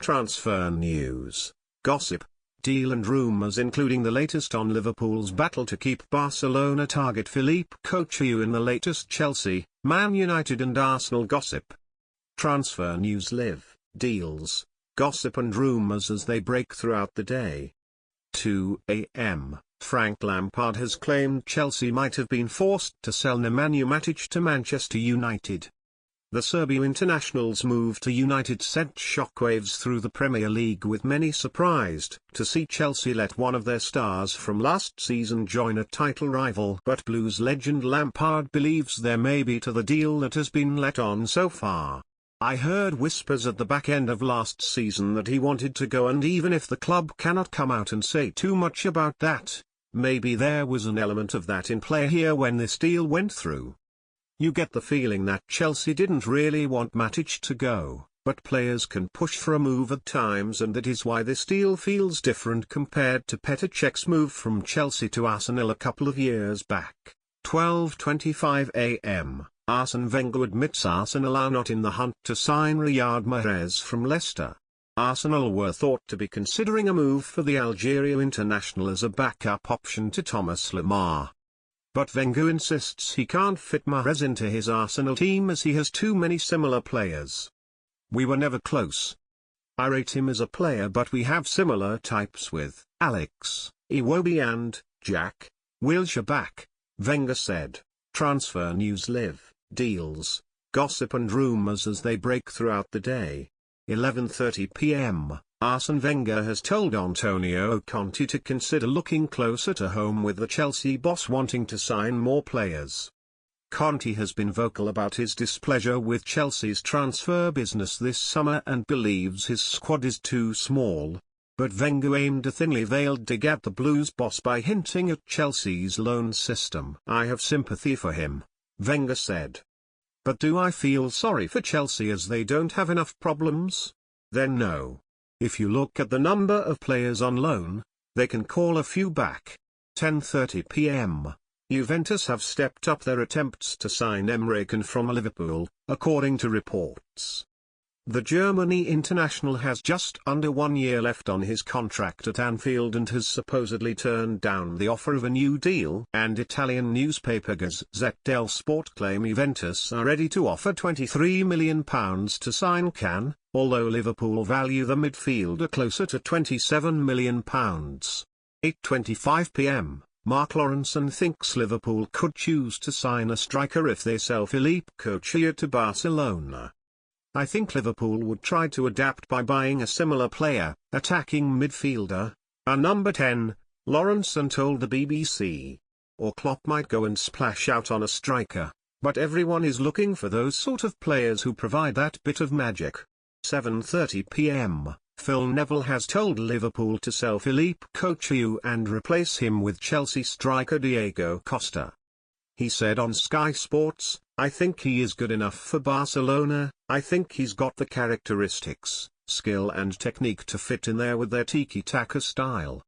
Transfer news, gossip, deal and rumours including the latest on Liverpool's battle to keep Barcelona target Philippe Coutinho in the latest Chelsea, Man United and Arsenal gossip. Transfer news, live, deals, gossip and rumours as they break throughout the day. 2 a.m. Frank Lampard has claimed Chelsea might have been forced to sell Nemanja Matic to Manchester United. The Serbian international's move to United sent shockwaves through the Premier League, with many surprised to see Chelsea let one of their stars from last season join a title rival. But Blues legend Lampard believes there may be to the deal that has been let on so far. I heard whispers at the back end of last season that he wanted to go, and even if the club cannot come out and say too much about that, maybe there was an element of that in play here when this deal went through. You get the feeling that Chelsea didn't really want Matic to go, but players can push for a move at times, and that is why this deal feels different compared to Petr Cech's move from Chelsea to Arsenal a couple of years back. 12:25 a.m. Arsene Wenger admits Arsenal are not in the hunt to sign Riyad Mahrez from Leicester. Arsenal were thought to be considering a move for the Algeria international as a backup option to Thomas Lemar. But Wenger insists he can't fit Mahrez into his Arsenal team as he has too many similar players. We were never close. I rate him as a player, but we have similar types with Alex, Iwobi and Jack Wilshere back, Wenger said. Transfer news, live, deals, gossip and rumours as they break throughout the day. 11:30 p.m. Arsene Wenger has told Antonio Conte to consider looking closer to home, with the Chelsea boss wanting to sign more players. Conte has been vocal about his displeasure with Chelsea's transfer business this summer and believes his squad is too small. But Wenger aimed a thinly veiled dig at the Blues boss by hinting at Chelsea's loan system. I have sympathy for him, Wenger said. But do I feel sorry for Chelsea as they don't have enough problems? Then no. If you look at the number of players on loan, they can call a few back. 10:30 p.m. Juventus have stepped up their attempts to sign Emre Can from Liverpool, according to reports. The Germany international has just under 1 year left on his contract at Anfield and has supposedly turned down the offer of a new deal. And Italian newspaper Gazzetta dello Sport claim Juventus are ready to offer £23 million to sign Can, although Liverpool value the midfielder closer to £27 million. 8:25 p.m. Mark Lawrenson thinks Liverpool could choose to sign a striker if they sell Philippe Coutinho to Barcelona. I think Liverpool would try to adapt by buying a similar player, attacking midfielder, a number 10, Lawrenson told the BBC. Or Klopp might go and splash out on a striker, but everyone is looking for those sort of players who provide that bit of magic. 7:30 p.m. Phil Neville has told Liverpool to sell Philippe Coutinho and replace him with Chelsea striker Diego Costa. He said on Sky Sports, I think he is good enough for Barcelona. I think he's got the characteristics, skill and technique to fit in there with their tiki-taka style.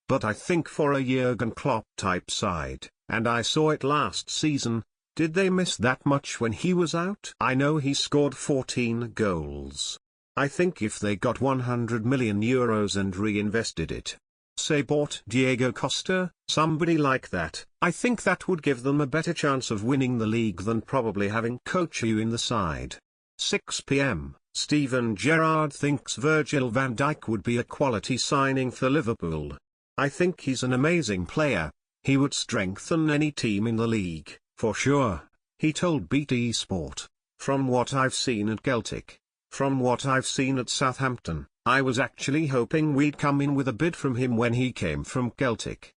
But I think for a Jurgen Klopp-type side, and I saw it last season, did they miss that much when he was out? I know he scored 14 goals. I think if they got €100 million and reinvested it, say bought Diego Costa, somebody like that, I think that would give them a better chance of winning the league than probably having Coutinho in the side. 6 p.m. Steven Gerrard thinks Virgil van Dijk would be a quality signing for Liverpool. I think he's an amazing player. He would strengthen any team in the league, for sure, he told BT Sport. From what I've seen at Celtic, from what I've seen at Southampton, I was actually hoping we'd come in with a bid from him when he came from Celtic.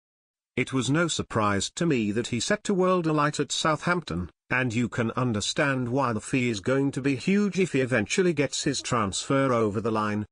It was no surprise to me that he set to world alight at Southampton, and you can understand why the fee is going to be huge if he eventually gets his transfer over the line.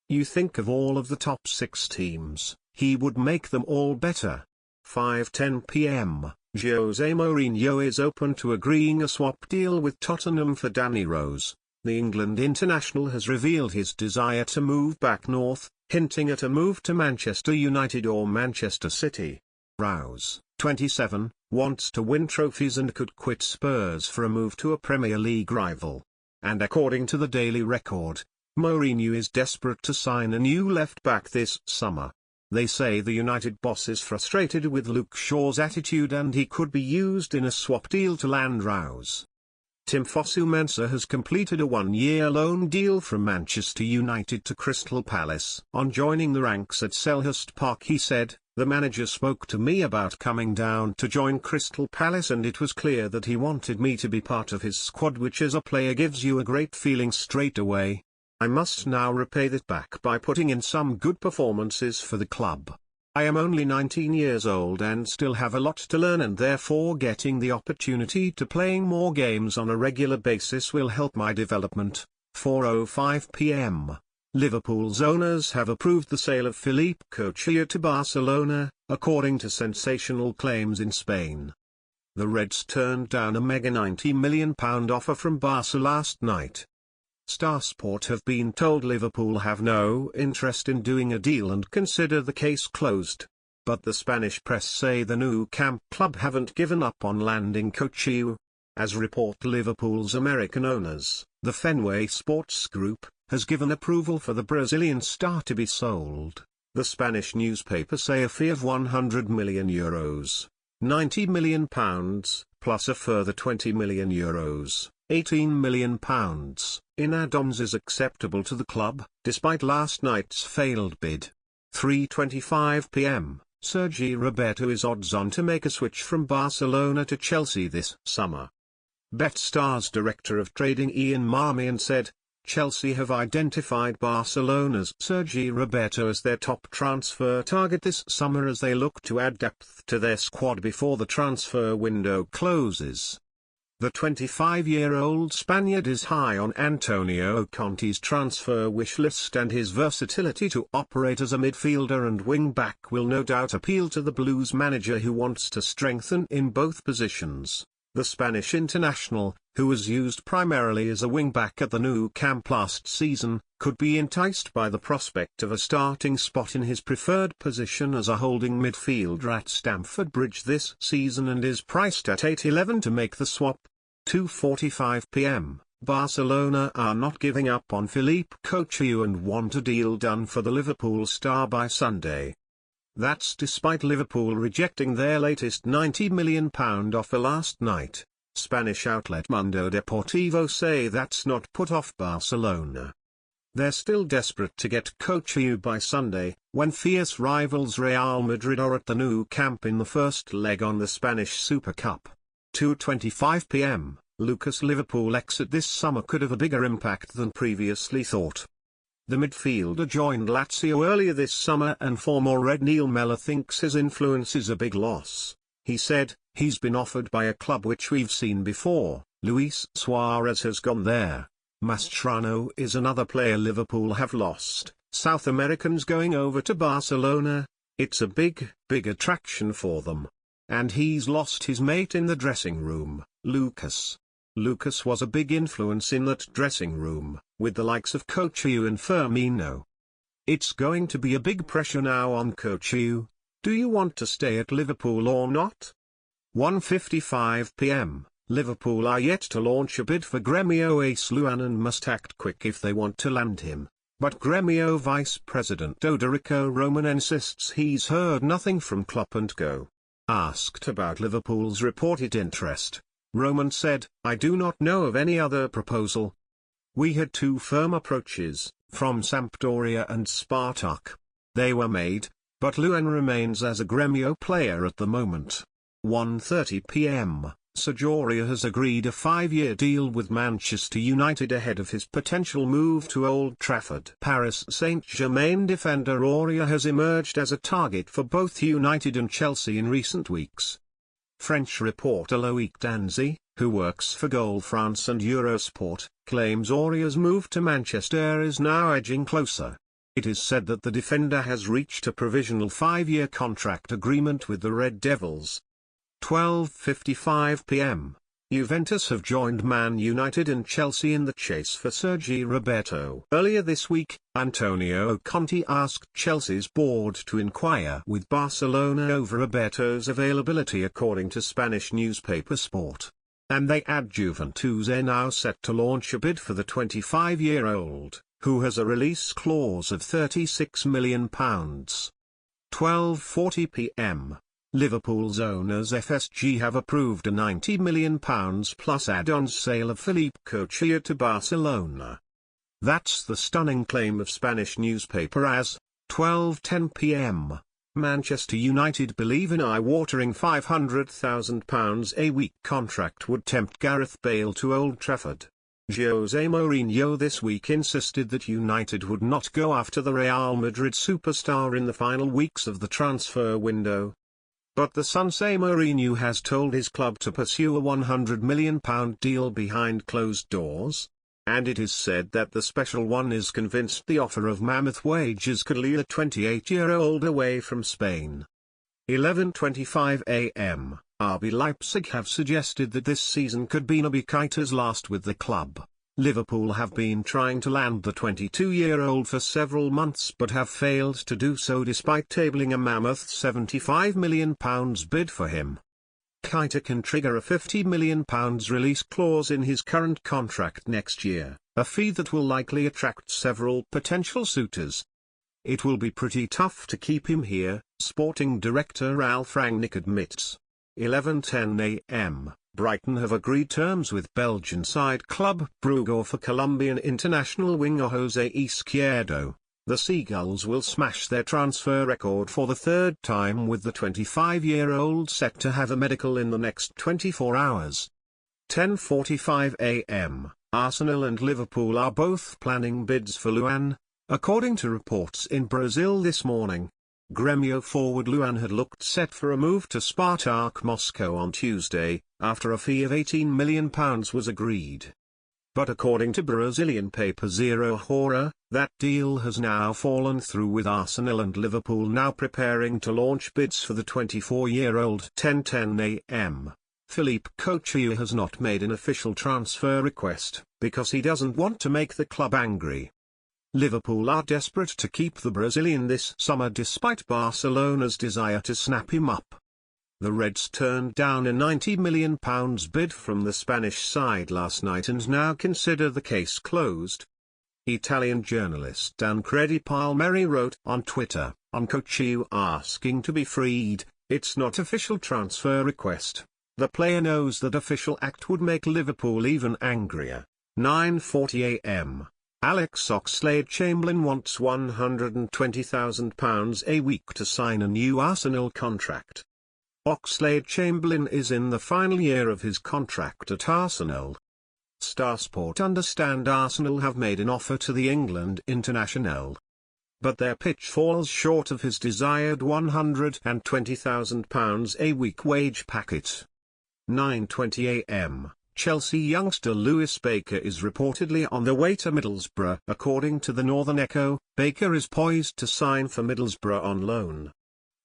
You think of all of the top 6 teams, he would make them all better. 5:10 p.m. Jose Mourinho is open to agreeing a swap deal with Tottenham for Danny Rose. The England international has revealed his desire to move back north, hinting at a move to Manchester United or Manchester City. Rose, 27, wants to win trophies and could quit Spurs for a move to a Premier League rival. And according to the Daily Record, Mourinho is desperate to sign a new left-back this summer. They say the United boss is frustrated with Luke Shaw's attitude and he could be used in a swap deal to land Rouse. Timfosu Mensah has completed a one-year loan deal from Manchester United to Crystal Palace. On joining the ranks at Selhurst Park, he said, "The manager spoke to me about coming down to join Crystal Palace and it was clear that he wanted me to be part of his squad, which as a player gives you a great feeling straight away. I must now repay that back by putting in some good performances for the club. I am only 19 years old and still have a lot to learn, and therefore getting the opportunity to playing more games on a regular basis will help my development." 4:05 p.m. Liverpool's owners have approved the sale of Philippe Coutinho to Barcelona, according to sensational claims in Spain. The Reds turned down a mega £90 million offer from Barca last night. Star Sport have been told Liverpool have no interest in doing a deal and consider the case closed. But the Spanish press say the Nou Camp club haven't given up on landing Coutinho. As report Liverpool's American owners, the Fenway Sports Group, has given approval for the Brazilian star to be sold. The Spanish newspaper say a fee of €100 million, £90 million, plus a further €20 million, £18 million, in add-ons is acceptable to the club, despite last night's failed bid. 3:25 p.m. Sergi Roberto is odds-on to make a switch from Barcelona to Chelsea this summer. BetStar's director of trading Ian Marmion said, "Chelsea have identified Barcelona's Sergi Roberto as their top transfer target this summer as they look to add depth to their squad before the transfer window closes." The 25-year-old Spaniard is high on Antonio Conte's transfer wish list, and his versatility to operate as a midfielder and wing-back will no doubt appeal to the Blues manager, who wants to strengthen in both positions. The Spanish international, who was used primarily as a wing-back at the Nou Camp last season, could be enticed by the prospect of a starting spot in his preferred position as a holding midfielder at Stamford Bridge this season, and is priced at $8.11 to make the swap. 2:45 p.m. Barcelona are not giving up on Philippe Coutinho and want a deal done for the Liverpool star by Sunday. That's despite Liverpool rejecting their latest £90 million offer last night. Spanish outlet Mundo Deportivo say that's not put off Barcelona. They're still desperate to get Coutinho by Sunday, when fierce rivals Real Madrid are at the Nou Camp in the first leg on the Spanish Super Cup. 2:25 p.m. Lucas Liverpool exit this summer could have a bigger impact than previously thought. The midfielder joined Lazio earlier this summer, and former Red Neil Mellor thinks his influence is a big loss. He said, "He's been offered by a club which we've seen before. Luis Suarez has gone there. Mascherano is another player Liverpool have lost. South Americans going over to Barcelona. It's a big attraction for them. And he's lost his mate in the dressing room, Lucas. Lucas was a big influence in that dressing room, with the likes of Coutinho and Firmino. It's going to be a big pressure now on Coutinho. Do you want to stay at Liverpool or not?" 1:55 p.m. Liverpool are yet to launch a bid for Gremio ace Luan and must act quick if they want to land him. But Gremio Vice President Odorico Roman insists he's heard nothing from Klopp and Co. Asked about Liverpool's reported interest, Roman said, "I do not know of any other proposal. We had two firm approaches, from Sampdoria and Spartak. They were made, but Luan remains as a Gremio player at the moment." 1:30 p.m. Sajoria has agreed a 5-year deal with Manchester United ahead of his potential move to Old Trafford. Paris Saint-Germain defender Aurier has emerged as a target for both United and Chelsea in recent weeks. French reporter Loïc Danzy, who works for Goal France and Eurosport, claims Aurier's move to Manchester is now edging closer. It is said that the defender has reached a provisional 5-year contract agreement with the Red Devils. 12:55 p.m. Juventus have joined Man United and Chelsea in the chase for Sergi Roberto. Earlier this week, Antonio Conte asked Chelsea's board to inquire with Barcelona over Roberto's availability, according to Spanish newspaper Sport. And they add Juventus are now set to launch a bid for the 25-year-old. who has a release clause of £36 million. 12:40 p.m. Liverpool's owners FSG have approved a £90 million plus add-ons sale of Philippe Coutinho to Barcelona. That's the stunning claim of Spanish newspaper AS. 12:10 p.m. Manchester United believe an eye-watering £500,000 a week contract would tempt Gareth Bale to Old Trafford. Jose Mourinho this week insisted that United would not go after the Real Madrid superstar in the final weeks of the transfer window. But the Sun say Mourinho has told his club to pursue a £100 million deal behind closed doors, and it is said that the special one is convinced the offer of mammoth wages could lure the 28-year-old away from Spain. 11:25 a.m. RB Leipzig have suggested that this season could be Naby Keita's last with the club. Liverpool have been trying to land the 22-year-old for several months but have failed to do so despite tabling a mammoth £75 million bid for him. Keita can trigger a £50 million release clause in his current contract next year, a fee that will likely attract several potential suitors. It will be pretty tough to keep him here, sporting director Ralf Rangnick admits. 11:10 a.m. Brighton have agreed terms with Belgian side Club Brugge for Colombian international winger Jose Izquierdo. The Seagulls will smash their transfer record for the third time with the 25-year-old set to have a medical in the next 24 hours. 10:45 a.m. Arsenal and Liverpool are both planning bids for Luan, according to reports in Brazil this morning. Gremio forward Luan had looked set for a move to Spartak Moscow on Tuesday, after a fee of £18 million was agreed. But according to Brazilian paper Zero Hora, that deal has now fallen through with Arsenal and Liverpool now preparing to launch bids for the 24-year-old. 10:10 a.m. Philippe Coutinho has not made an official transfer request, because he doesn't want to make the club angry. Liverpool are desperate to keep the Brazilian this summer despite Barcelona's desire to snap him up. The Reds turned down a £90 million bid from the Spanish side last night and now consider the case closed. Italian journalist Tancredi Palmieri wrote on Twitter, on Coutinho asking to be freed, "It's not official transfer request. The player knows that official act would make Liverpool even angrier." 9:40 a.m. Alex Oxlade-Chamberlain wants £120,000 a week to sign a new Arsenal contract. Oxlade-Chamberlain is in the final year of his contract at Arsenal. Star Sport understand Arsenal have made an offer to the England international, but their pitch falls short of his desired £120,000 a week wage packet. 9:20 a.m. Chelsea youngster Lewis Baker is reportedly on the way to Middlesbrough. According to the Northern Echo, Baker is poised to sign for Middlesbrough on loan.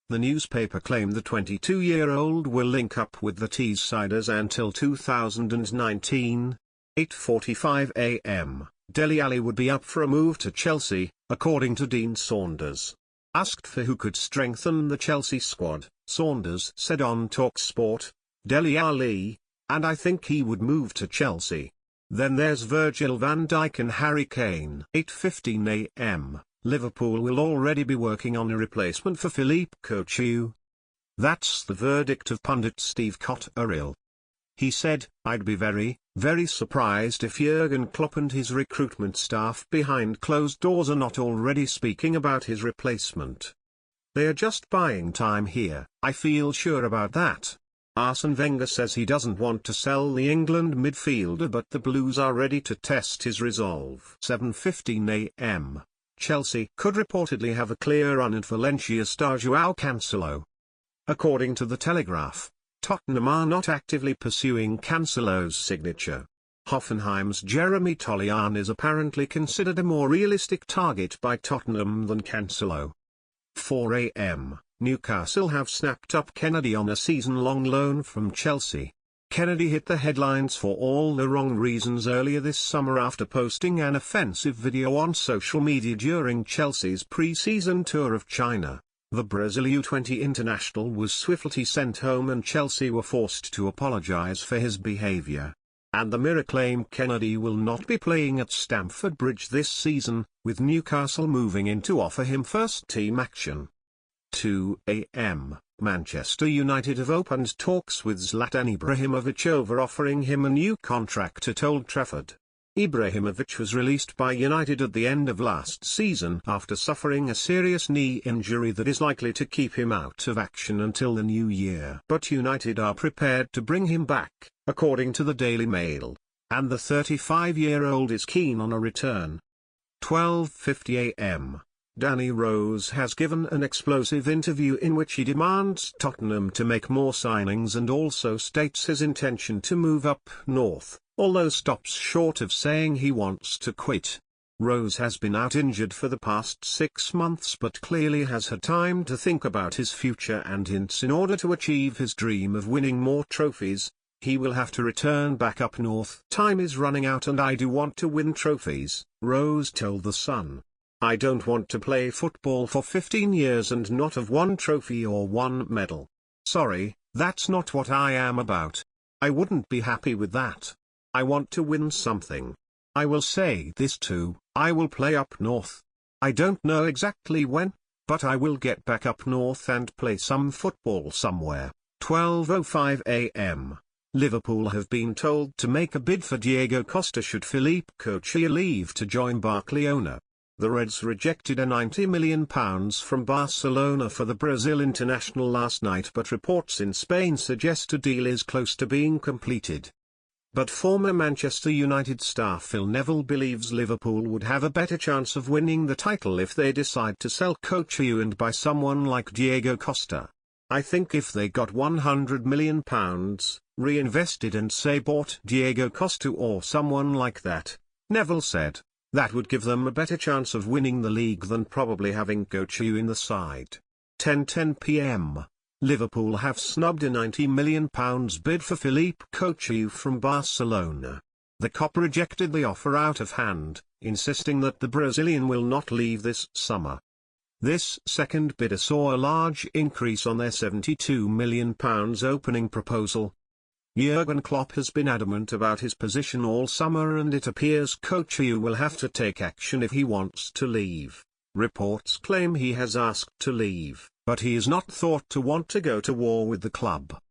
The newspaper claimed the 22-year-old will link up with the Teessiders until 2019. 8:45 a.m. Dele Alli would be up for a move to Chelsea, according to Dean Saunders. Asked for who could strengthen the Chelsea squad, Saunders said on TalkSport, "Dele Alli, and I think he would move to Chelsea. Then there's Virgil van Dijk and Harry Kane." 8:15 a.m. Liverpool will already be working on a replacement for Philippe Coutinho. That's the verdict of pundit Steve Cotterill. He said, "I'd be very, very surprised if Jurgen Klopp and his recruitment staff behind closed doors are not already speaking about his replacement. They are just buying time here, I feel sure about that." Arsene Wenger says he doesn't want to sell the England midfielder, but the Blues are ready to test his resolve. 7:15 a.m. Chelsea could reportedly have a clear run at Valencia star Joao Cancelo. According to The Telegraph, Tottenham are not actively pursuing Cancelo's signature. Hoffenheim's Jeremy Tolyan is apparently considered a more realistic target by Tottenham than Cancelo. 4 a.m. Newcastle have snapped up Kennedy on a season-long loan from Chelsea. Kennedy hit the headlines for all the wrong reasons earlier this summer after posting an offensive video on social media during Chelsea's pre-season tour of China. The Brazil U20 international was swiftly sent home and Chelsea were forced to apologize for his behavior. And the Mirror claim Kennedy will not be playing at Stamford Bridge this season, with Newcastle moving in to offer him first-team action. 2 a.m. Manchester United have opened talks with Zlatan Ibrahimovic over offering him a new contract at Old Trafford. Ibrahimovic was released by United at the end of last season after suffering a serious knee injury that is likely to keep him out of action until the new year. But United are prepared to bring him back, according to the Daily Mail, and the 35-year-old is keen on a return. 12:50 a.m. Danny Rose has given an explosive interview in which he demands Tottenham to make more signings and also states his intention to move up north, although stops short of saying he wants to quit. Rose has been out injured for the past 6 months but clearly has had time to think about his future and hints in order to achieve his dream of winning more trophies, he will have to return back up north. Time is running out and I do want to win trophies, Rose told The Sun. I don't want to play football for 15 years and not have one trophy or one medal. Sorry, that's not what I am about. I wouldn't be happy with that. I want to win something. I will say this too, I will play up north. I don't know exactly when, but I will get back up north and play some football somewhere. 12:05 a.m. Liverpool have been told to make a bid for Diego Costa should Philippe Coutinho leave to join Barcelona. The Reds rejected a £90 million from Barcelona for the Brazil international last night, but reports in Spain suggest a deal is close to being completed. But former Manchester United star Phil Neville believes Liverpool would have a better chance of winning the title if they decide to sell Coutinho and buy someone like Diego Costa. I think if they got £100 million, reinvested and say bought Diego Costa or someone like that, Neville said, that would give them a better chance of winning the league than probably having Coutinho in the side. 10:10 p.m. Liverpool have snubbed a £90 million bid for Philippe Coutinho from Barcelona. The COP rejected the offer out of hand, insisting that the Brazilian will not leave this summer. This second bidder saw a large increase on their £72 million opening proposal. Jurgen Klopp has been adamant about his position all summer and it appears Coutinho will have to take action if he wants to leave. Reports claim he has asked to leave, but he is not thought to want to go to war with the club.